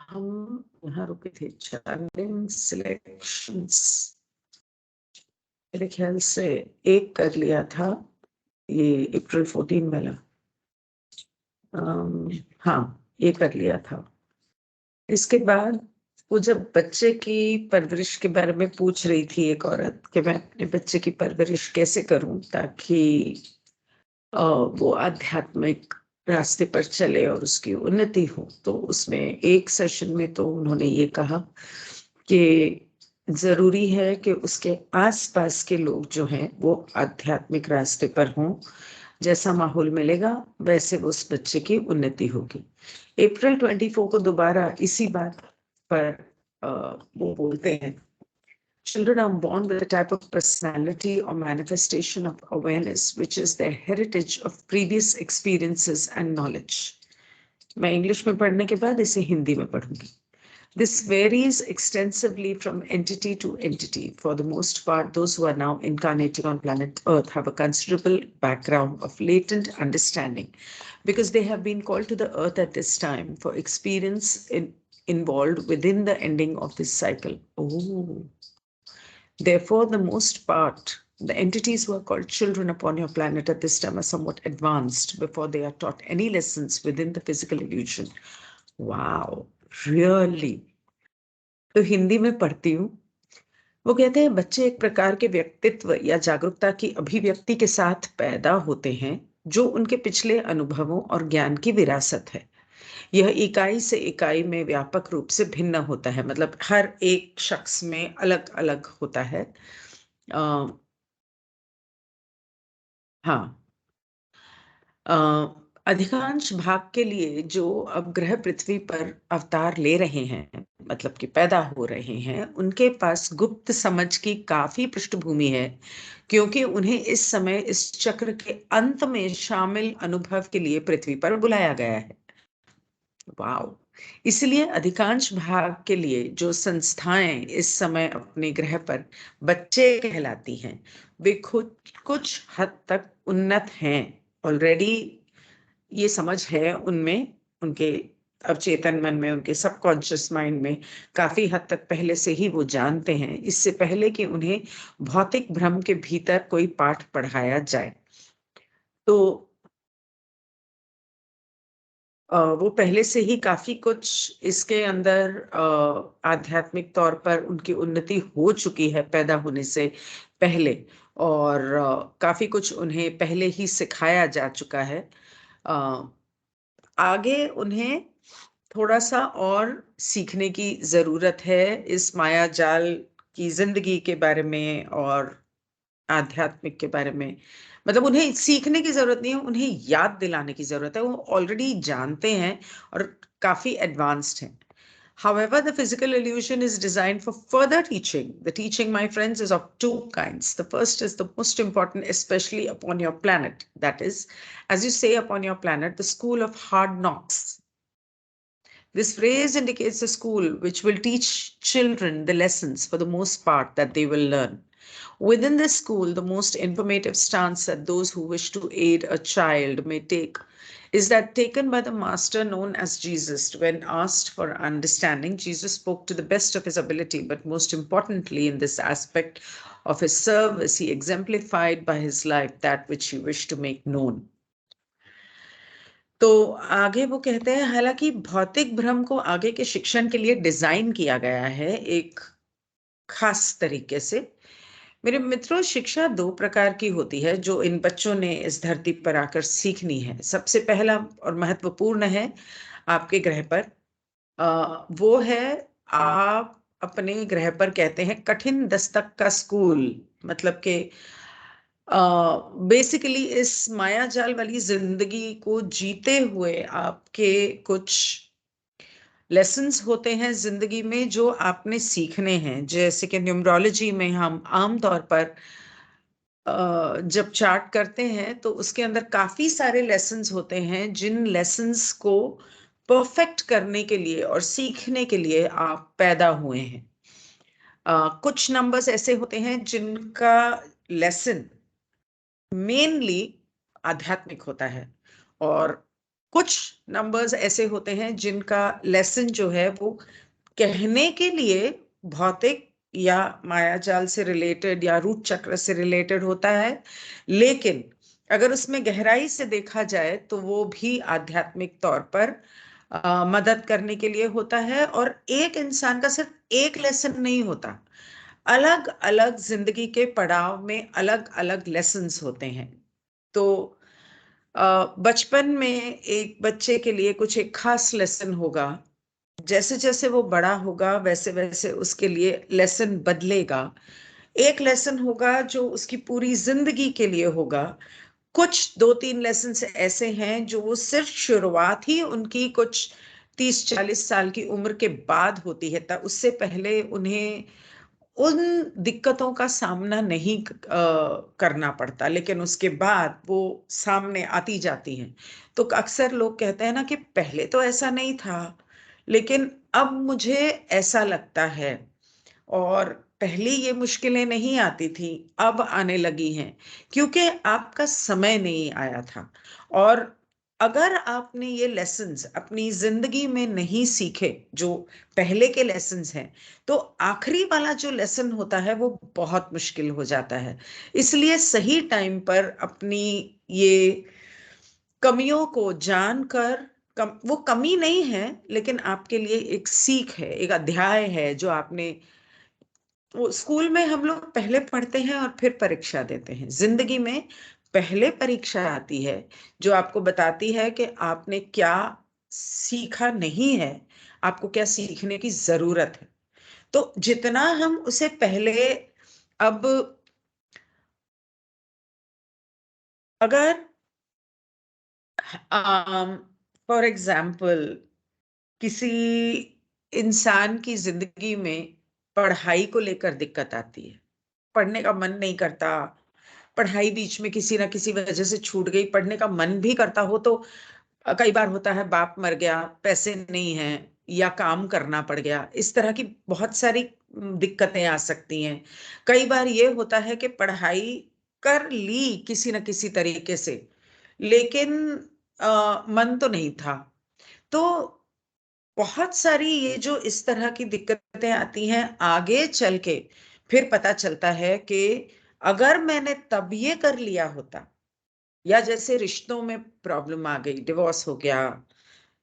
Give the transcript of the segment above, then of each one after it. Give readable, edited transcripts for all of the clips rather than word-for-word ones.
हम यहाँ रुके थे चैलेंज सिलेक्शंस, मेरे ख्याल से एक कर लिया था ये अप्रैल 14 वाला। हाँ, ये कर लिया था। इसके बाद वो जब बच्चे की परवरिश के बारे में पूछ रही थी एक औरत कि मैं अपने बच्चे की परवरिश कैसे करूं ताकि वो आध्यात्मिक रास्ते पर चले और उसकी उन्नति हो, तो उसमें एक सेशन में तो उन्होंने ये कहा कि जरूरी है कि उसके आसपास के लोग जो हैं वो आध्यात्मिक रास्ते पर हों। जैसा माहौल मिलेगा वैसे उस बच्चे की उन्नति होगी। अप्रैल 24 को दोबारा इसी बात पर वो बोलते हैं, children are born with a type of personality or manifestation of awareness which is their heritage of previous experiences and knowledge. मैं इंग्लिश में पढ़ने के बाद इसे हिंदी में पढ़ूंगी। This varies extensively from entity to entity. For the most part, those who are now incarnating on planet Earth have a considerable background of latent understanding because they have been called to the Earth at this time for experience involved within the ending of this cycle. Oh. Therefore, the most part, the entities who are called children upon your planet at this time are somewhat advanced before they are taught any lessons within the physical illusion. Wow, really? तो हिंदी में पढ़ती हूँ। वो कहते हैं बच्चे एक प्रकार के व्यक्तित्व या जागरूकता की अभिव्यक्ति के साथ पैदा होते हैं जो उनके पिछले अनुभवों और ज्ञान की विरासत है। यह इकाई से इकाई में व्यापक रूप से भिन्न होता है, मतलब हर एक शख्स में अलग अलग होता है। हाँ, अधिकांश भाग के लिए जो अब ग्रह पृथ्वी पर अवतार ले रहे हैं, मतलब कि पैदा हो रहे हैं, उनके पास गुप्त समझ की काफी पृष्ठभूमि है क्योंकि उन्हें इस समय इस चक्र के अंत में शामिल अनुभव के लिए पृथ्वी पर बुलाया गया है। वाओ! इसलिए अधिकांश भाग के लिए जो संस्थाएं इस समय अपने ग्रह पर बच्चे कहलाती हैं, वे खुद कुछ हद तक उन्नत हैं। ऑलरेडी ये समझ है उनमें, उनके अवचेतन मन में, उनके सबकॉन्शियस माइंड में काफी हद तक पहले से ही वो जानते हैं, इससे पहले कि उन्हें भौतिक भ्रम के भीतर कोई पाठ पढ़ाया जाए। तो वो पहले से ही काफी कुछ इसके अंदर आध्यात्मिक तौर पर उनकी उन्नति हो चुकी है पैदा होने से पहले, और काफी कुछ उन्हें पहले ही सिखाया जा चुका है। आगे उन्हें थोड़ा सा और सीखने की जरूरत है इस माया जाल की जिंदगी के बारे में और आध्यात्मिक के बारे में। मतलब उन्हें सीखने की जरूरत नहीं है, उन्हें याद दिलाने की जरूरत है। वो ऑलरेडी जानते हैं और काफी एडवांस्ड हैं। However, the physical illusion is designed for further teaching. The teaching, my friends, is of two kinds. The first is the most important, especially upon your planet. That is, as you say, upon your planet, the school of hard knocks. This phrase indicates a school which will teach children the lessons for the most part that they will learn. Within this school, the most informative stance that those who wish to aid a child may take is that taken by the master known as Jesus. When asked for understanding, Jesus spoke to the best of his ability, but most importantly, in this aspect of his service, he exemplified by his life that which he wished to make known. तो आगे वो कहते हैं, हालांकि भौतिक भ्रम को आगे के शिक्षण के लिए डिजाइन किया गया है एक खास तरीके से। मेरे मित्रों, शिक्षा दो प्रकार की होती है जो इन बच्चों ने इस धरती पर आकर सीखनी है। सबसे पहला और महत्वपूर्ण है आपके ग्रह पर, वो है आप अपने ग्रह पर कहते हैं कठिन दस्तक का स्कूल। मतलब कि बेसिकली इस माया जाल वाली जिंदगी को जीते हुए आपके कुछ लेसन्स होते हैं जिंदगी में जो आपने सीखने हैं। जैसे कि न्यूमरोलॉजी में हम आमतौर पर जब चार्ट करते हैं तो उसके अंदर काफी सारे लेसन्स होते हैं जिन लेसन्स को परफेक्ट करने के लिए और सीखने के लिए आप पैदा हुए हैं। कुछ नंबर्स ऐसे होते हैं जिनका लेसन मेनली आध्यात्मिक होता है और कुछ नंबर्स ऐसे होते हैं जिनका लेसन जो है वो कहने के लिए भौतिक या मायाजाल से रिलेटेड या रूट चक्र से रिलेटेड होता है, लेकिन अगर उसमें गहराई से देखा जाए तो वो भी आध्यात्मिक तौर पर मदद करने के लिए होता है। और एक इंसान का सिर्फ एक लेसन नहीं होता, अलग अलग जिंदगी के पड़ाव में अलग अलग लेसन्स होते हैं। तो बचपन में एक बच्चे के लिए कुछ एक खास लेसन होगा, जैसे जैसे वो बड़ा होगा वैसे वैसे उसके लिए लेसन बदलेगा। एक लेसन होगा जो उसकी पूरी जिंदगी के लिए होगा। कुछ 2-3 लेसन ऐसे हैं जो वो सिर्फ शुरुआत ही उनकी कुछ 30-40 साल की उम्र के बाद होती है, तब उससे पहले उन्हें उन दिक्कतों का सामना नहीं करना पड़ता, लेकिन उसके बाद वो सामने आती जाती हैं। तो अक्सर लोग कहते हैं ना कि पहले तो ऐसा नहीं था, लेकिन अब मुझे ऐसा लगता है, और पहले ये मुश्किलें नहीं आती थी, अब आने लगी हैं, क्योंकि आपका समय नहीं आया था। और अगर आपने ये लेसन्स अपनी जिंदगी में नहीं सीखे, जो पहले के लेसन्स हैं, तो आखिरी वाला जो लेसन होता है वो बहुत मुश्किल हो जाता है। इसलिए सही टाइम पर अपनी ये कमियों को जानकर, वो कमी नहीं है लेकिन आपके लिए एक सीख है, एक अध्याय है जो आपने, वो स्कूल में हम लोग पहले पढ़ते हैं और फिर परीक्षा देते हैं। जिंदगी में पहले परीक्षा आती है जो आपको बताती है कि आपने क्या सीखा नहीं है, आपको क्या सीखने की जरूरत है। तो जितना हम उसे पहले, अब अगर फॉर एग्जाम्पल किसी इंसान की जिंदगी में पढ़ाई को लेकर दिक्कत आती है, पढ़ने का मन नहीं करता, पढ़ाई बीच में किसी ना किसी वजह से छूट गई, पढ़ने का मन भी करता हो तो कई बार होता है बाप मर गया, पैसे नहीं हैं, या काम करना पड़ गया, इस तरह की बहुत सारी दिक्कतें आ सकती हैं। कई बार ये होता है कि पढ़ाई कर ली किसी न किसी तरीके से, लेकिन मन तो नहीं था। तो बहुत सारी ये जो इस तरह की दिक्कतें आती हैं आगे चल के, फिर पता चलता है कि अगर मैंने तब ये कर लिया होता, या जैसे रिश्तों में प्रॉब्लम आ गई, डिवोर्स हो गया,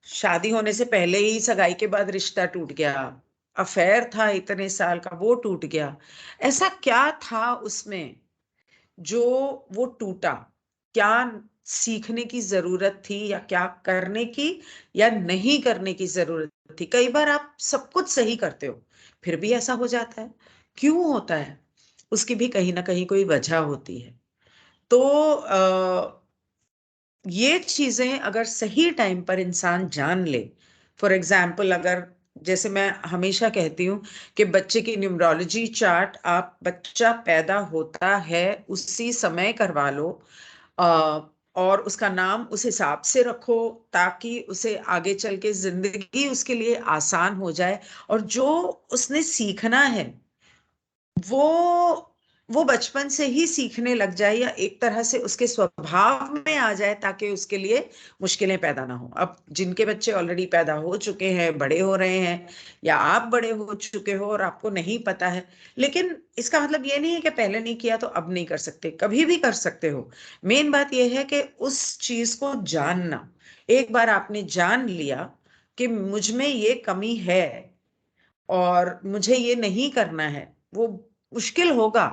शादी होने से पहले ही सगाई के बाद रिश्ता टूट गया, अफेयर था इतने साल का वो टूट गया, ऐसा क्या था उसमें जो वो टूटा, क्या सीखने की जरूरत थी, या क्या करने की या नहीं करने की जरूरत थी। कई बार आप सब कुछ सही करते हो फिर भी ऐसा हो जाता है, क्यों होता है? उसकी भी कहीं ना कहीं कोई वजह होती है। तो ये चीजें अगर सही टाइम पर इंसान जान ले, फॉर एग्जाम्पल अगर, जैसे मैं हमेशा कहती हूँ कि बच्चे की न्यूमरोलॉजी चार्ट आप बच्चा पैदा होता है उसी समय करवा लो, अ, और उसका नाम उस हिसाब से रखो ताकि उसे आगे चल के जिंदगी उसके लिए आसान हो जाए, और जो उसने सीखना है वो वो बचपन से ही सीखने लग जाए, या एक तरह से उसके स्वभाव में आ जाए, ताकि उसके लिए मुश्किलें पैदा ना हो। अब जिनके बच्चे ऑलरेडी पैदा हो चुके हैं, बड़े हो रहे हैं, या आप बड़े हो चुके हो और आपको नहीं पता है, लेकिन इसका मतलब ये नहीं है कि पहले नहीं किया तो अब नहीं कर सकते, कभी भी कर सकते हो। मेन बात यह है कि उस चीज को जानना, एक बार आपने जान लिया कि मुझ में ये कमी है और मुझे ये नहीं करना है, वो मुश्किल होगा।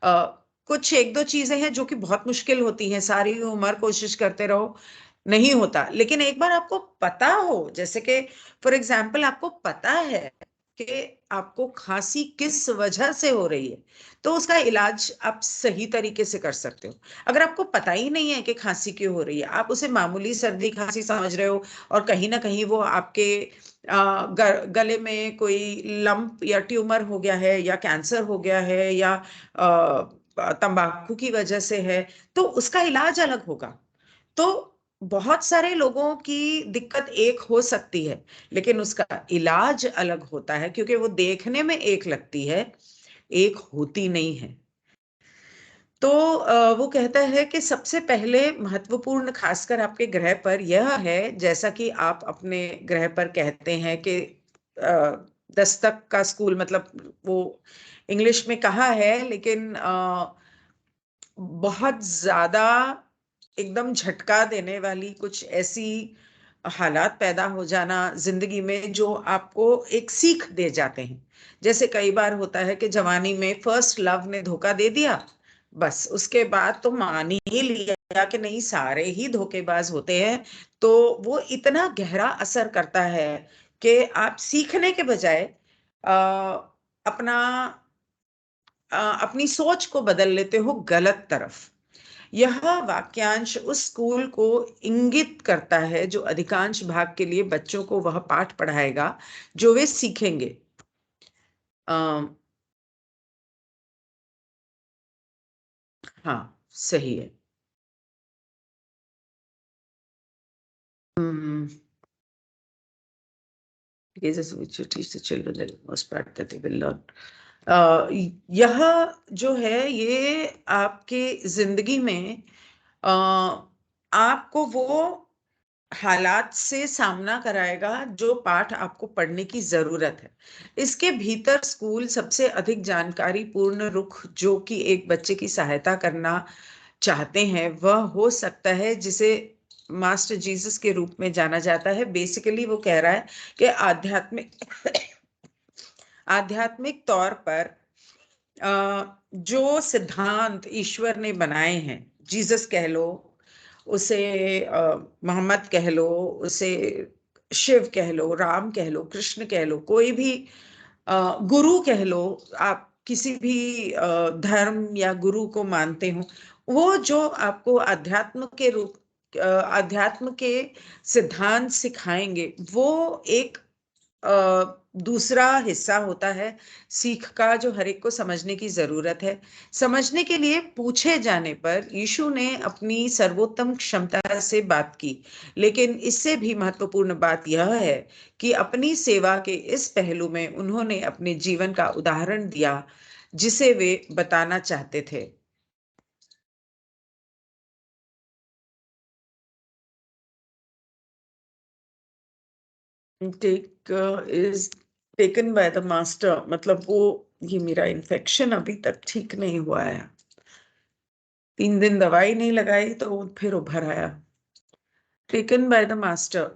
कुछ एक दो चीजें हैं जो कि बहुत मुश्किल होती हैं, सारी उम्र कोशिश करते रहो नहीं होता, लेकिन एक बार आपको पता हो, जैसे कि फॉर एग्जाम्पल आपको पता है कि आपको खांसी किस वजह से हो रही है, तो उसका इलाज आप सही तरीके से कर सकते हो। अगर आपको पता ही नहीं है कि खांसी क्यों हो रही है, आप उसे मामूली सर्दी खांसी समझ रहे हो, और कहीं ना कहीं वो आपके गले में कोई लंप या ट्यूमर हो गया है, या कैंसर हो गया है, या तंबाकू की वजह से है, तो उसका इलाज अलग होगा। तो बहुत सारे लोगों की दिक्कत एक हो सकती है, लेकिन उसका इलाज अलग होता है, क्योंकि वो देखने में एक लगती है, एक होती नहीं है। तो वो कहता है कि सबसे पहले महत्वपूर्ण, खासकर आपके ग्रह पर, यह है, जैसा कि आप अपने ग्रह पर कहते हैं कि दस्तक का स्कूल, मतलब वो इंग्लिश में कहा है, लेकिन बहुत ज्यादा एकदम झटका देने वाली कुछ ऐसी हालात पैदा हो जाना जिंदगी में जो आपको एक सीख दे जाते हैं। जैसे कई बार होता है कि जवानी में फर्स्ट लव ने धोखा दे दिया, बस उसके बाद तो मान ही लिया कि नहीं, सारे ही धोखेबाज होते हैं। तो वो इतना गहरा असर करता है कि आप सीखने के बजाय अ, अपना अपनी सोच को बदल लेते हो गलत तरफ। यह वाक्यांश उस स्कूल को इंगित करता है जो अधिकांश भाग के लिए बच्चों को वह पाठ पढ़ाएगा जो वे सीखेंगे। अ, हाँ, सही है। हम्म, Jesus which you teach the children the most part that they will learn। यह जो है, ये आपके जिंदगी में आपको वो हालात से सामना कराएगा जो पाठ आपको पढ़ने की जरूरत है। इसके भीतर स्कूल सबसे अधिक जानकारी पूर्ण रुख जो कि एक बच्चे की सहायता करना चाहते हैं, वह हो सकता है जिसे मास्टर जीसस के रूप में जाना जाता है। बेसिकली वो कह रहा है कि आध्यात्मिक तौर पर जो सिद्धांत ईश्वर ने बनाए हैं, जीसस कह लो उसे, मोहम्मद कह लो उसे, शिव कह लो, राम कह लो, कृष्ण कह लो, कोई भी गुरु कह लो, आप किसी भी धर्म या गुरु को मानते हो, वो जो आपको अध्यात्म के सिद्धांत सिखाएंगे, वो एक दूसरा हिस्सा होता है सीख का, जो हर एक को समझने की जरूरत है। समझने के लिए पूछे जाने पर यीशु ने अपनी सर्वोत्तम क्षमता से बात की, लेकिन इससे भी महत्वपूर्ण बात यह है कि अपनी सेवा के इस पहलू में उन्होंने अपने जीवन का उदाहरण दिया जिसे वे बताना चाहते थे। Take is taken by the master, मतलब वो, ये मेरा इन्फेक्शन अभी तक ठीक नहीं हुआ है, 3 दिन दवाई नहीं लगाई तो फिर उभर आया। टेकन बाय द मास्टर,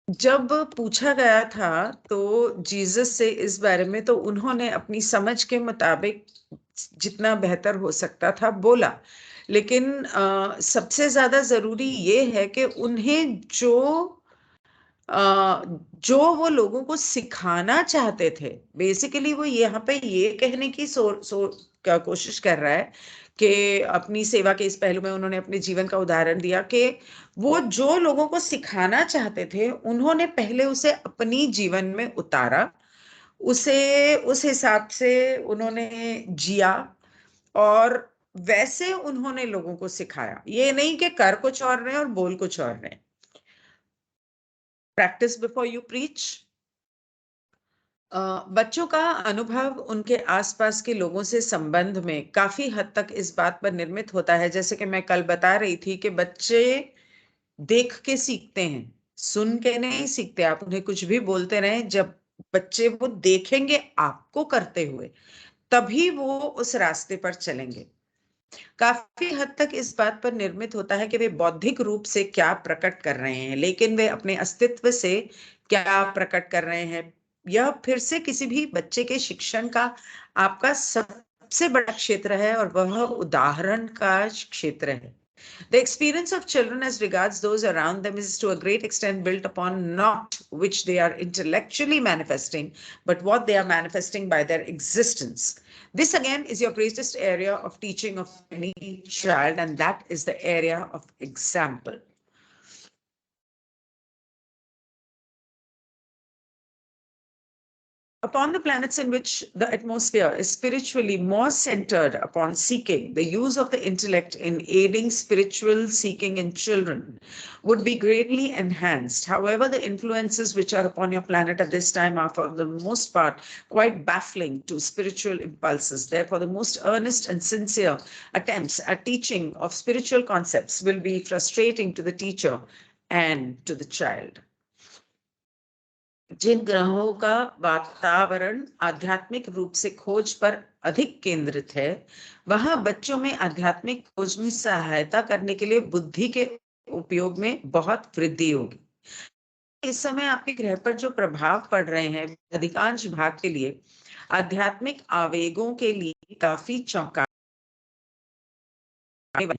जब पूछा गया था तो जीसस से इस बारे में, तो उन्होंने अपनी समझ के मुताबिक जितना बेहतर हो सकता था बोला, लेकिन सबसे ज्यादा जरूरी ये है कि उन्हें जो वो लोगों को सिखाना चाहते थे, बेसिकली वो यहाँ पे ये कहने की का कोशिश कर रहा है कि अपनी सेवा के इस पहलू में उन्होंने अपने जीवन का उदाहरण दिया कि वो जो लोगों को सिखाना चाहते थे, उन्होंने पहले उसे अपनी जीवन में उतारा, उसे उस हिसाब से उन्होंने जिया, और वैसे उन्होंने लोगों को सिखाया। ये नहीं कि कर कुछ और रहे और बोल कुछ और रहे। Practice before you preach. बच्चों का अनुभव उनके आसपास के लोगों से संबंध में काफी हद तक इस बात पर निर्मित होता है, जैसे कि मैं कल बता रही थी कि बच्चे देख के सीखते हैं, सुन के नहीं सीखते। आप उन्हें कुछ भी बोलते रहें, जब बच्चे वो देखेंगे आपको करते हुए, तभी वो उस रास्ते पर चलेंगे। काफी हद तक इस बात पर निर्मित होता है कि वे बौद्धिक रूप से क्या प्रकट कर रहे हैं, लेकिन वे अपने अस्तित्व से क्या प्रकट कर रहे हैं, यह फिर से किसी भी बच्चे के शिक्षण का आपका सबसे बड़ा क्षेत्र है, और वह उदाहरण का क्षेत्र है। The experience of children as regards those around them is to a great extent built upon not which they are intellectually manifesting, but what they are manifesting by their existence. This again is your greatest area of teaching of any child, and that is the area of example. Upon the planets in which the atmosphere is spiritually more centered upon seeking, the use of the intellect in aiding spiritual seeking in children would be greatly enhanced. However, the influences which are upon your planet at this time are for the most part quite baffling to spiritual impulses. Therefore, the most earnest and sincere attempts at teaching of spiritual concepts will be frustrating to the teacher and to the child. जिन ग्रहों का वातावरण आध्यात्मिक रूप से खोज पर अधिक केंद्रित है, वहां बच्चों में आध्यात्मिक खोज में सहायता करने के लिए बुद्धि के उपयोग में बहुत वृद्धि होगी। इस समय आपके ग्रह पर जो प्रभाव पड़ रहे हैं, अधिकांश भाग के लिए आध्यात्मिक आवेगों के लिए काफी चौंका,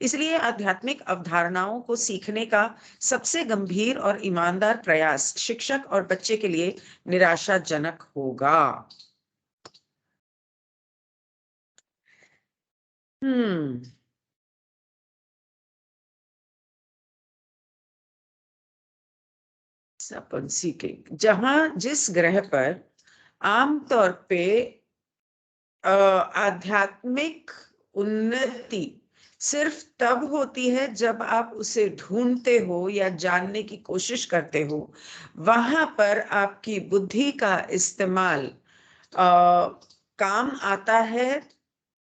इसलिए आध्यात्मिक अवधारणाओं को सीखने का सबसे गंभीर और ईमानदार प्रयास शिक्षक और बच्चे के लिए निराशाजनक होगा। अपन सीखें जहां जिस ग्रह पर आमतौर पे आध्यात्मिक उन्नति सिर्फ तब होती है जब आप उसे ढूंढते हो या जानने की कोशिश करते हो, वहां पर आपकी बुद्धि का इस्तेमाल काम आता है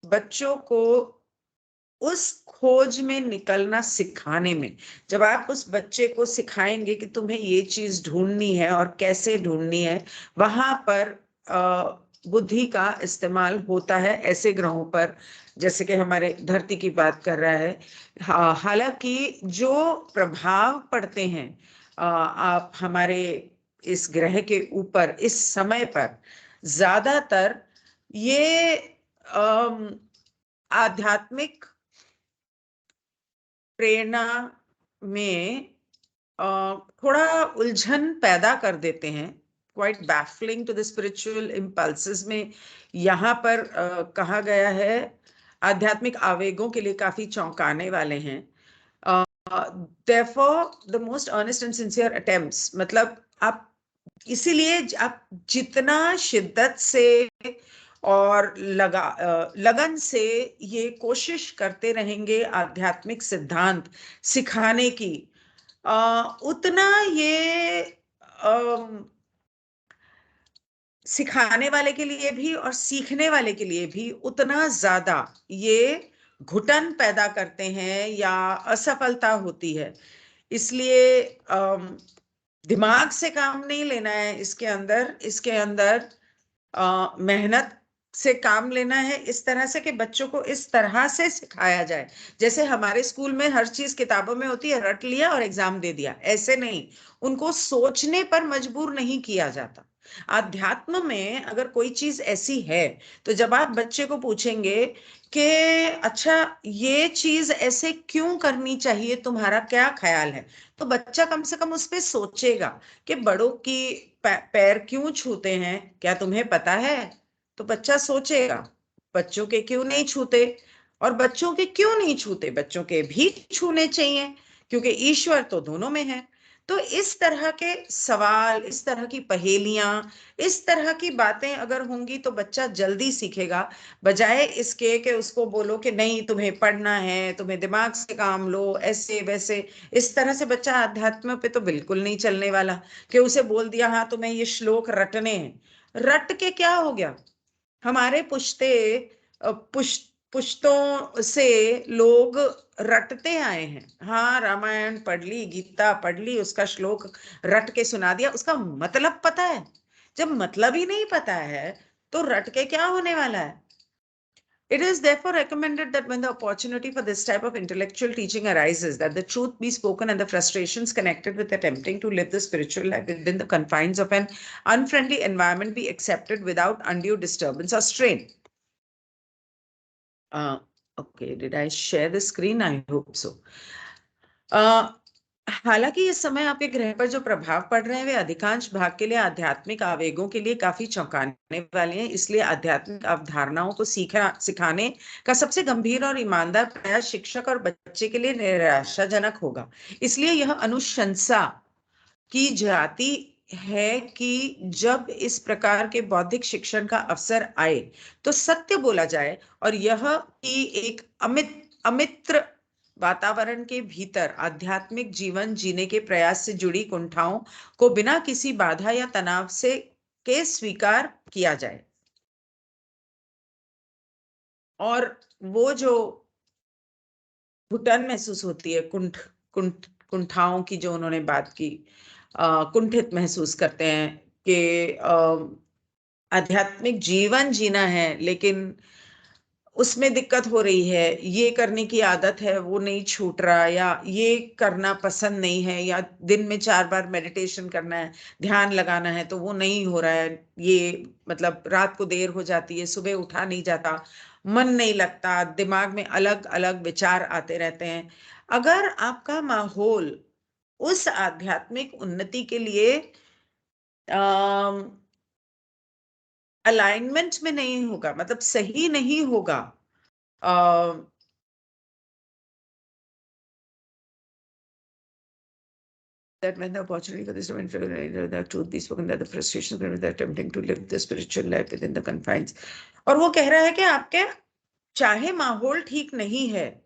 बच्चों को उस खोज में निकलना सिखाने में। जब आप उस बच्चे को सिखाएंगे कि तुम्हें ये चीज ढूंढनी है और कैसे ढूंढनी है, वहां पर बुद्धि का इस्तेमाल होता है ऐसे ग्रहों पर, जैसे कि हमारे धरती की बात कर रहा है। हालांकि जो प्रभाव पड़ते हैं आप हमारे इस ग्रह के ऊपर इस समय पर, ज्यादातर ये आध्यात्मिक प्रेरणा में थोड़ा उलझन पैदा कर देते हैं, quite baffling to the spiritual impulses में। यहाँ पर कहा गया है आध्यात्मिक आवेगों के लिए काफी चौंकाने वाले हैं। therefore the most earnest and sincere attempts, मतलब आप इसीलिए आप जितना शिद्दत से और लगन से ये कोशिश करते रहेंगे आध्यात्मिक सिद्धांत सिखाने की, उतना ये सिखाने वाले के लिए भी और सीखने वाले के लिए भी उतना ज्यादा ये घुटन पैदा करते हैं या असफलता होती है। इसलिए दिमाग से काम नहीं लेना है, इसके अंदर मेहनत से काम लेना है, इस तरह से कि बच्चों को इस तरह से सिखाया जाए जैसे हमारे स्कूल में हर चीज किताबों में होती है, रट लिया और एग्जाम दे दिया, ऐसे नहीं। उनको सोचने पर मजबूर नहीं किया जाता। अध्यात्म में अगर कोई चीज ऐसी है तो जब आप बच्चे को पूछेंगे कि अच्छा ये चीज ऐसे क्यों करनी चाहिए, तुम्हारा क्या ख्याल है, तो बच्चा कम से कम उस पर सोचेगा कि बड़ों की पैर क्यों छूते हैं, क्या तुम्हें पता है? तो बच्चा सोचेगा बच्चों के क्यों नहीं छूते, और बच्चों के क्यों नहीं छूते, बच्चों के भी छूने चाहिए क्योंकि ईश्वर तो दोनों में है। तो इस तरह के सवाल, इस तरह की पहेलियां, इस तरह की बातें अगर होंगी तो बच्चा जल्दी सीखेगा, बजाय इसके कि उसको बोलो कि नहीं तुम्हें पढ़ना है, तुम्हें दिमाग से काम लो, ऐसे वैसे। इस तरह से बच्चा अध्यात्म पे तो बिल्कुल नहीं चलने वाला कि उसे बोल दिया हाँ तुम्हें ये श्लोक रटने हैं। रट के क्या हो गया? हमारे पुश्तों से लोग रटते आए हैं। हाँ, रामायण पढ़ ली, गीता पढ़ ली, उसका श्लोक रट के सुना दिया, उसका मतलब पता है। जब मतलब ही नहीं पता है तो रट के क्या होने वाला है? It is therefore recommended that when the opportunity for this type of intellectual teaching arises, that the truth be spoken and the frustrations connected with attempting to live the spiritual life within the confines of an unfriendly environment be accepted without undue disturbance or strain. Okay, did I share the screen? I hope so. हालांकि इस समय आपके ग्रह पर जो प्रभाव पड़ रहे हैं वे अधिकांश भाग के लिए आध्यात्मिक आवेगों के लिए काफी चौंकाने वाले हैं। इसलिए आध्यात्मिक अवधारणाओं को सिखाने का सबसे गंभीर और ईमानदार प्रयास शिक्षक और बच्चे के लिए निराशाजनक होगा। इसलिए यह अनुशंसा की जाती है कि जब इस प्रकार के बौद्धिक शिक्षण का अवसर आए तो सत्य बोला जाए, और यह कि एक अमित्र वातावरण के भीतर आध्यात्मिक जीवन जीने के प्रयास से जुड़ी कुंठाओं को बिना किसी बाधा या तनाव से के स्वीकार किया जाए। और वो जो घुटन महसूस होती है, कुंठाओं की जो उन्होंने बात की, कुंठित महसूस करते हैं कि आध्यात्मिक जीवन जीना है लेकिन उसमें दिक्कत हो रही है, ये करने की आदत है वो नहीं छूट रहा, या ये करना पसंद नहीं है, या दिन में 4 बार मेडिटेशन करना है, ध्यान लगाना है तो वो नहीं हो रहा है, ये मतलब रात को देर हो जाती है, सुबह उठा नहीं जाता, मन नहीं लगता, दिमाग में अलग अलग विचार आते रहते हैं। अगर आपका माहौल उस आध्यात्मिक उन्नति के लिए अलाइनमेंट में नहीं होगा, मतलब सही नहीं होगा, that when the opportunity for this the truth be spoken, that the frustration that attempting to live the spiritual life within the confines. और वो कह रहा है कि आपके चाहे माहौल ठीक नहीं है,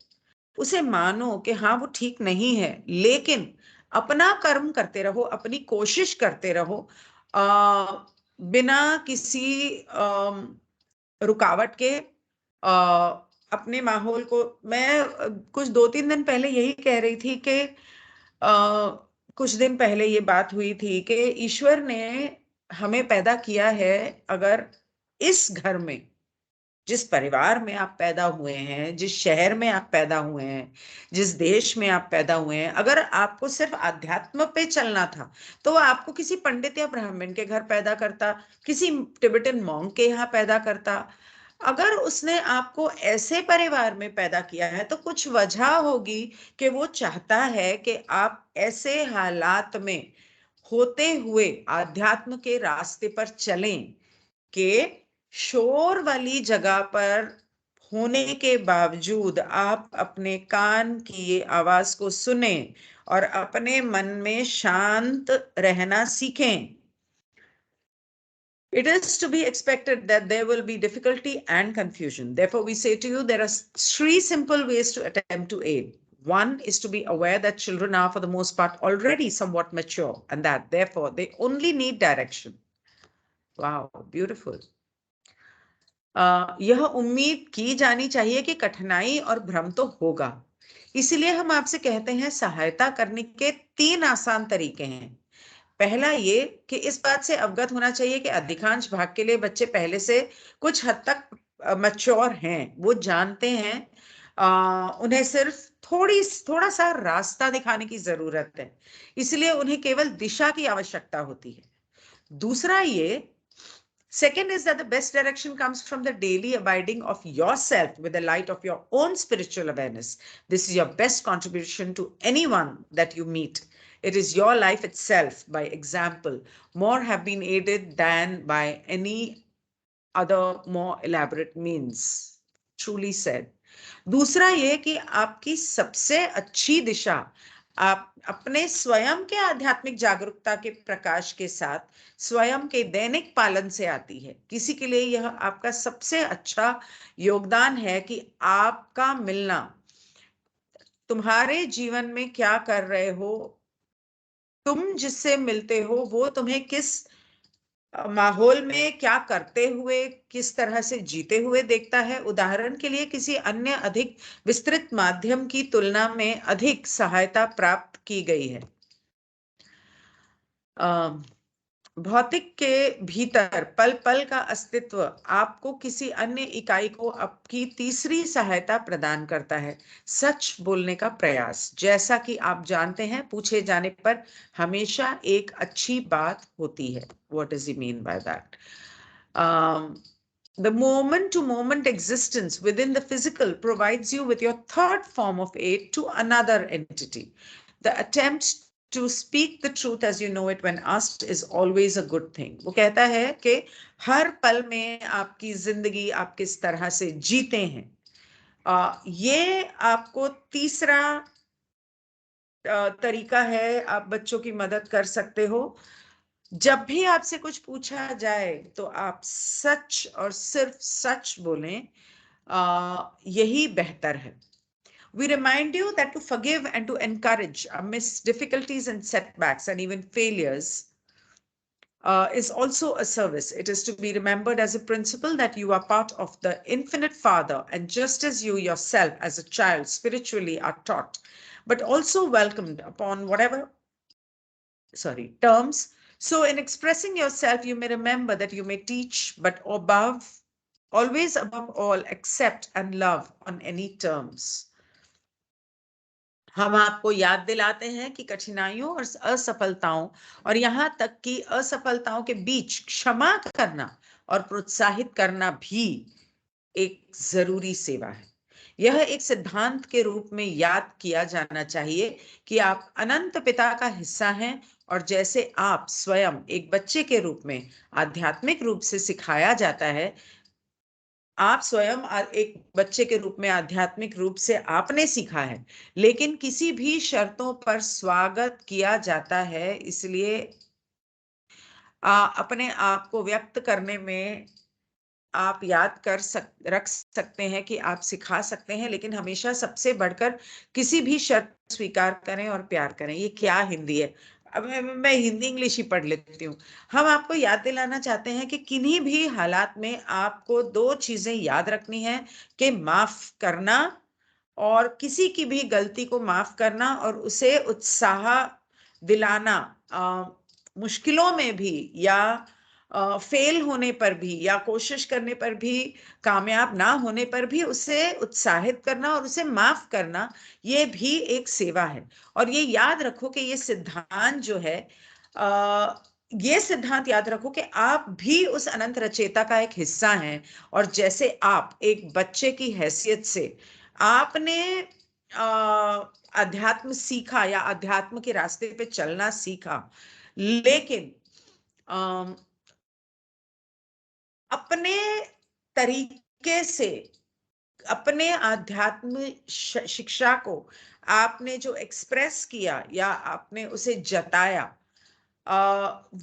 उसे मानो कि हाँ वो ठीक नहीं है, लेकिन अपना कर्म करते रहो, अपनी कोशिश करते रहो, बिना किसी रुकावट के। अपने माहौल को मैं कुछ 2-3 दिन पहले यही कह रही थी कि कुछ दिन पहले ये बात हुई थी कि ईश्वर ने हमें पैदा किया है, अगर इस घर में, जिस परिवार में आप पैदा हुए हैं, जिस शहर में आप पैदा हुए हैं, जिस देश में आप पैदा हुए हैं, अगर आपको सिर्फ अध्यात्म पे चलना था तो वो आपको किसी पंडित या ब्राह्मण के घर पैदा करता, किसी टिबेटन मॉन्क के यहाँ पैदा करता। अगर उसने आपको ऐसे परिवार में पैदा किया है तो कुछ वजह होगी कि वो चाहता है कि आप ऐसे हालात में होते हुए आध्यात्म के रास्ते पर चलें कि शोर वाली जगह पर होने के बावजूद आप अपने कान की ये आवाज को सुने और अपने मन में शांत रहना सीखें। It is to be expected that there will be difficulty and confusion. Therefore, we say to you, there are 3 simple ways to attempt to aid. One is to be aware that children are, for the most part, already somewhat mature, and that, therefore, they only need direction. Wow, beautiful. यह उम्मीद की जानी चाहिए कि कठिनाई और भ्रम तो होगा, इसलिए हम आपसे कहते हैं सहायता करने के 3 आसान तरीके हैं। पहला ये कि इस बात से अवगत होना चाहिए कि अधिकांश भाग के लिए बच्चे पहले से कुछ हद तक मैच्योर हैं, वो जानते हैं, उन्हें सिर्फ थोड़ा सा रास्ता दिखाने की जरूरत है, इसलिए उन्हें केवल दिशा की आवश्यकता होती है। दूसरा ये, second is that the best direction comes from the daily abiding of yourself with the light of your own spiritual awareness. This is your best contribution to anyone that you meet. It is your life itself. By example, more have been aided than by any other more elaborate means. Truly said. दूसरा ये कि आपकी सबसे अच्छी दिशा आप अपने स्वयं के आध्यात्मिक जागरूकता के प्रकाश के साथ स्वयं के दैनिक पालन से आती है। किसी के लिए यह आपका सबसे अच्छा योगदान है कि आपका मिलना, तुम्हारे जीवन में क्या कर रहे हो, तुम जिससे मिलते हो वो तुम्हें किस माहौल में क्या करते हुए, किस तरह से जीते हुए देखता है। उदाहरण के लिए किसी अन्य अधिक विस्तृत माध्यम की तुलना में अधिक सहायता प्राप्त की गई है। भौतिक के भीतर पल पल का अस्तित्व आपको किसी अन्य इकाई को आपकी तीसरी सहायता प्रदान करता है। सच बोलने का प्रयास, जैसा कि आप जानते हैं, पूछे जाने पर हमेशा एक अच्छी बात होती है। What does he mean by that? The moment to moment existence within the physical provides you with your third form of aid to another entity. The attempt to speak the truth as you know it when asked is always a good thing. वो कहता है कि हर पल में आपकी जिंदगी आप किस तरह से जीते हैं, ये आपको तीसरा तरीका है, आप बच्चों की मदद कर सकते हो। जब भी आपसे कुछ पूछा जाए तो आप सच और सिर्फ सच बोलें, यही बेहतर है। We remind you that to forgive and to encourage amidst difficulties and setbacks and even failures is also a service. It is to be remembered as a principle that you are part of the infinite Father, and just as you yourself as a child spiritually are taught, but also welcomed upon whatever, terms. So in expressing yourself, you may remember that you may teach, but always above all, accept and love on any terms. हम आपको याद दिलाते हैं कि कठिनाइयों और असफलताओं और यहाँ तक कि असफलताओं के बीच क्षमा करना और प्रोत्साहित करना भी एक जरूरी सेवा है। यह एक सिद्धांत के रूप में याद किया जाना चाहिए कि आप अनंत पिता का हिस्सा हैं, और जैसे आप स्वयं एक बच्चे के रूप में आध्यात्मिक रूप से सिखाया जाता है, आप स्वयं एक बच्चे के रूप में आध्यात्मिक रूप से आपने सीखा है, लेकिन किसी भी शर्तों पर स्वागत किया जाता है। इसलिए अपने आप को व्यक्त करने में आप याद रख सकते हैं कि आप सिखा सकते हैं, लेकिन हमेशा सबसे बढ़कर किसी भी शर्त स्वीकार करें और प्यार करें। ये क्या हिंदी है? अब मैं हिंदी इंग्लिश ही पढ़ लेती हूँ। हम आपको याद दिलाना चाहते हैं कि किन्हीं भी हालात में आपको दो चीजें याद रखनी है कि माफ करना और किसी की भी गलती को माफ करना और उसे उत्साह दिलाना, मुश्किलों में भी या फेल होने पर भी या कोशिश करने पर भी, कामयाब ना होने पर भी उसे उत्साहित करना और उसे माफ करना, ये भी एक सेवा है। और ये याद रखो कि ये सिद्धांत जो है, ये सिद्धांत याद रखो कि आप भी उस अनंत रचेता का एक हिस्सा हैं, और जैसे आप एक बच्चे की हैसियत से आपने अध्यात्म सीखा या अध्यात्म के रास्ते पे चलना सीखा, लेकिन अपने तरीके से अपने आध्यात्म शिक्षा को आपने जो एक्सप्रेस किया या आपने उसे जताया,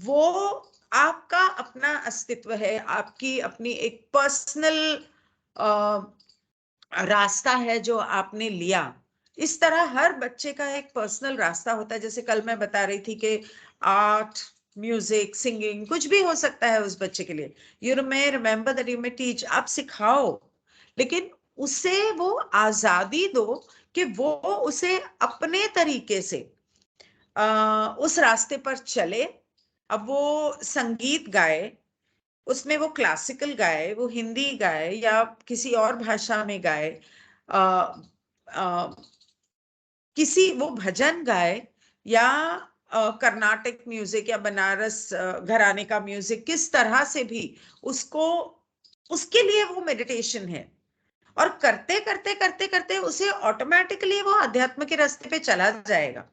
वो आपका अपना अस्तित्व है, आपकी अपनी एक पर्सनल रास्ता है जो आपने लिया। इस तरह हर बच्चे का एक पर्सनल रास्ता होता है। जैसे कल मैं बता रही थी कि आर्ट, म्यूजिक, सिंगिंग कुछ भी हो सकता है उस बच्चे के लिए। You may remember that you may teach, आप सिखाओ, लेकिन उसे वो आजादी दो कि वो उसे अपने तरीके से उस रास्ते पर चले। अब वो संगीत गाए, उसमें वो क्लासिकल गाए, वो हिंदी गाए या किसी और भाषा में गाए, आ, आ, किसी वो भजन गाए या कर्नाटक म्यूजिक या बनारस घराने का म्यूजिक, किस तरह से भी उसको, उसके लिए वो मेडिटेशन है। और करते करते करते करते उसे ऑटोमेटिकली वो अध्यात्म के रास्ते पे चला जाएगा।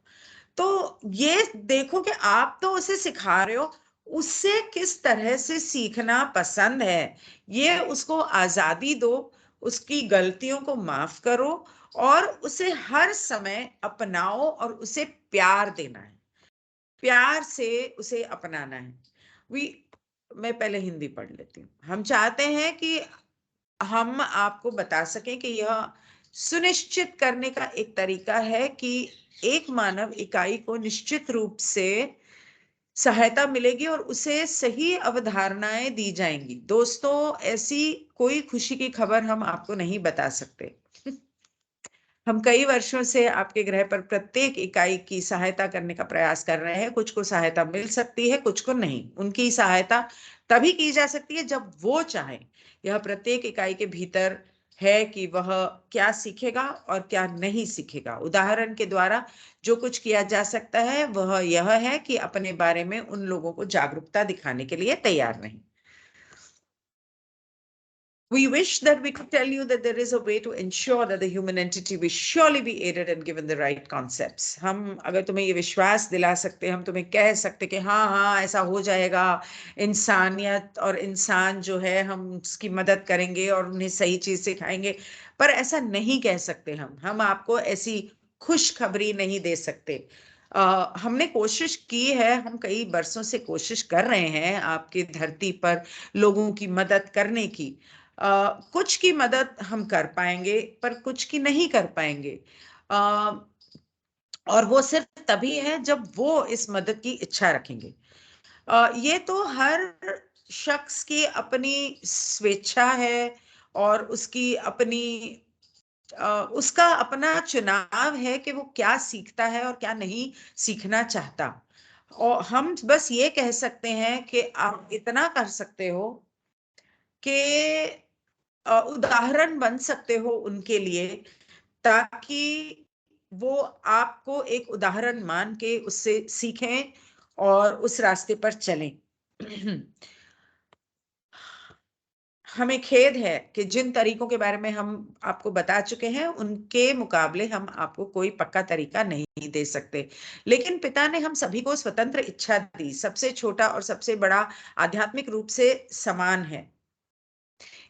तो ये देखो कि आप तो उसे सिखा रहे हो, उससे किस तरह से सीखना पसंद है, ये उसको आजादी दो, उसकी गलतियों को माफ करो और उसे हर समय अपनाओ और उसे प्यार देना है, प्यार से उसे अपनाना है। वी मैं पहले हिंदी पढ़ लेती हूँ। हम चाहते हैं कि हम आपको बता सकें कि यह सुनिश्चित करने का एक तरीका है कि एक मानव इकाई को निश्चित रूप से सहायता मिलेगी और उसे सही अवधारणाएं दी जाएंगी। दोस्तों, ऐसी कोई खुशी की खबर हम आपको नहीं बता सकते। हम कई वर्षों से आपके ग्रह पर प्रत्येक इकाई की सहायता करने का प्रयास कर रहे हैं। कुछ को सहायता मिल सकती है, कुछ को नहीं। उनकी सहायता तभी की जा सकती है जब वो चाहे। यह प्रत्येक इकाई के भीतर है कि वह क्या सीखेगा और क्या नहीं सीखेगा। उदाहरण के द्वारा जो कुछ किया जा सकता है वह यह है कि अपने बारे में उन लोगों को जागरूकता दिखाने के लिए तैयार नहीं। We wish that we could tell you that there is a way to ensure that the human entity will surely be aided and given the right concepts. हम अगर तुम्हें ये विश्वास दिला सकते, हम तुम्हें कह सकते कि हाँ हाँ ऐसा हो जाएगा, इंसानियत और इंसान जो है हम उसकी मदद करेंगे और उन्हें सही चीज सिखाएंगे, पर ऐसा नहीं कह सकते। हम आपको ऐसी खुशखबरी नहीं दे सकते। हमने कोशिश की है, हम कई बरसों से कोशिश कर रहे हैं आपकी धरती पर लोगों की मदद करने की। कुछ की मदद हम कर पाएंगे पर कुछ की नहीं कर पाएंगे। और वो सिर्फ तभी है जब वो इस मदद की इच्छा रखेंगे। ये तो हर शख्स की अपनी स्वेच्छा है और उसकी अपनी उसका अपना चुनाव है कि वो क्या सीखता है और क्या नहीं सीखना चाहता। और हम बस ये कह सकते हैं कि आप इतना कर सकते हो कि उदाहरण बन सकते हो उनके लिए, ताकि वो आपको एक उदाहरण मान के उससे सीखें और उस रास्ते पर चलें। हमें खेद है कि जिन तरीकों के बारे में हम आपको बता चुके हैं उनके मुकाबले हम आपको कोई पक्का तरीका नहीं दे सकते। लेकिन पिता ने हम सभी को स्वतंत्र इच्छा दी, सबसे छोटा और सबसे बड़ा आध्यात्मिक रूप से समान है।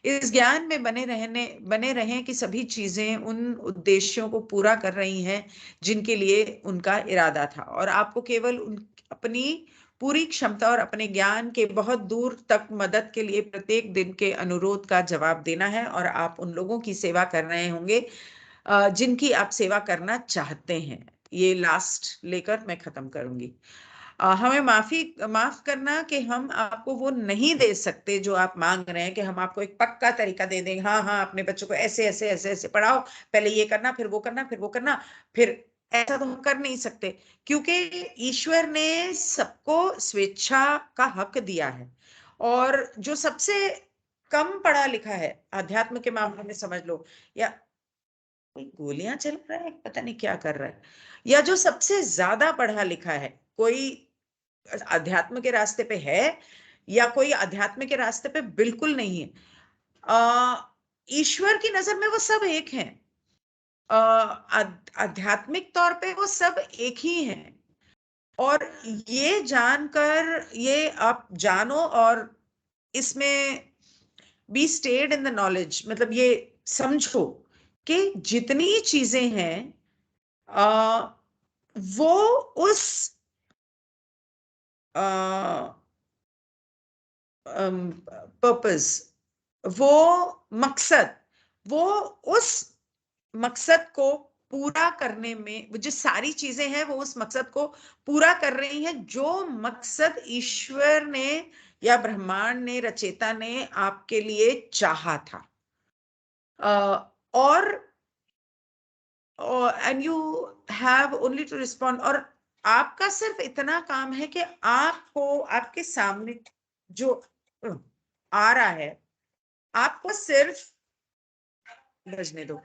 इस ज्ञान में बने रहें कि सभी चीजें उन उद्देश्यों को पूरा कर रही हैं जिनके लिए उनका इरादा था, और आपको केवल अपनी पूरी क्षमता और अपने ज्ञान के बहुत दूर तक मदद के लिए प्रत्येक दिन के अनुरोध का जवाब देना है, और आप उन लोगों की सेवा कर रहे होंगे जिनकी आप सेवा करना चाहते हैं। ये लास्ट लेकर मैं खत्म करूंगी। हमें माफ करना कि हम आपको वो नहीं दे सकते जो आप मांग रहे हैं, कि हम आपको एक पक्का तरीका दे देंगे, हाँ हाँ अपने बच्चों को ऐसे ऐसे ऐसे ऐसे पढ़ाओ, पहले ये करना फिर वो करना फिर वो करना फिर। ऐसा तो हम कर नहीं सकते, क्योंकि ईश्वर ने सबको स्वेच्छा का हक दिया है। और जो सबसे कम पढ़ा लिखा है अध्यात्म के मामले में समझ लो, या कोई गोलियां चल रहा है पता नहीं क्या कर रहा है, या जो सबसे ज्यादा पढ़ा लिखा है, कोई अध्यात्म के रास्ते पे है या कोई अध्यात्म के रास्ते पे बिल्कुल नहीं है, ईश्वर की नजर में वो सब एक हैं। आध्यात्मिक तौर पे वो सब एक ही हैं। और ये जानकर, ये आप जानो और इसमें be stayed in the knowledge, मतलब ये समझो कि जितनी चीजें हैं वो उस पर्पस, वो मकसद, वो उस मकसद को पूरा करने में, वो जो सारी चीजें हैं वो उस मकसद को पूरा कर रही हैं जो मकसद ईश्वर ने या ब्रह्मांड ने, रचेता ने आपके लिए चाहा था। और and you have only to respond. और आपका सिर्फ इतना काम है कि आपको आपके सामने जो आ रहा है, आपको सिर्फ बजने दो।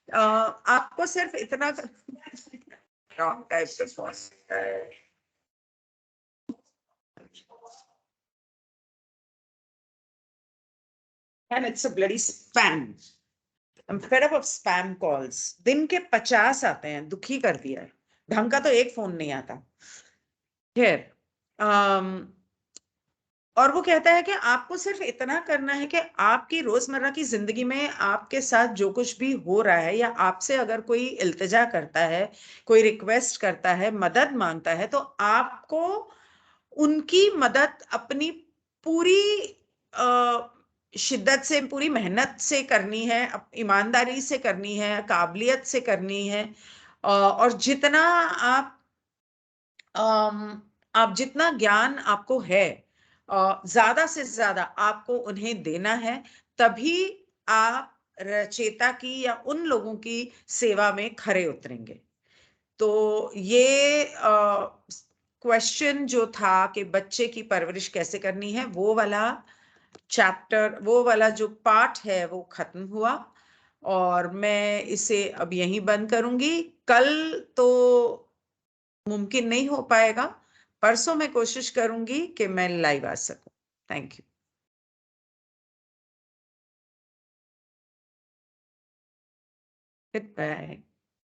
आपको सिर्फ इतना रॉन्ग टाइप से pause, and it's a bloody spam. I'm fed up of spam calls. दिन के 50 आते हैं, दुखी कर दिया है। ढंग का तो एक फोन नहीं आता। खैर, और वो कहता है कि आपको सिर्फ इतना करना है कि आपकी रोजमर्रा की जिंदगी में आपके साथ जो कुछ भी हो रहा है, या आपसे अगर कोई इल्तिजा करता है, कोई रिक्वेस्ट करता है, मदद मांगता है, तो आपको उनकी मदद अपनी पूरी शिद्दत से, पूरी मेहनत से करनी है, ईमानदारी से करनी है, काबिलियत से करनी है। और जितना आप जितना ज्ञान आपको है, ज्यादा से ज्यादा आपको उन्हें देना है, तभी आप रचेता की या उन लोगों की सेवा में खरे उतरेंगे। तो ये क्वेश्चन जो था कि बच्चे की परवरिश कैसे करनी है, वो वाला चैप्टर, वो वाला जो पार्ट है वो खत्म हुआ, और मैं इसे अब यहीं बंद करूंगी। कल तो मुमकिन नहीं हो पाएगा, परसों मैं कोशिश करूंगी कि मैं लाइव आ सकूं। Thank you. Good bye.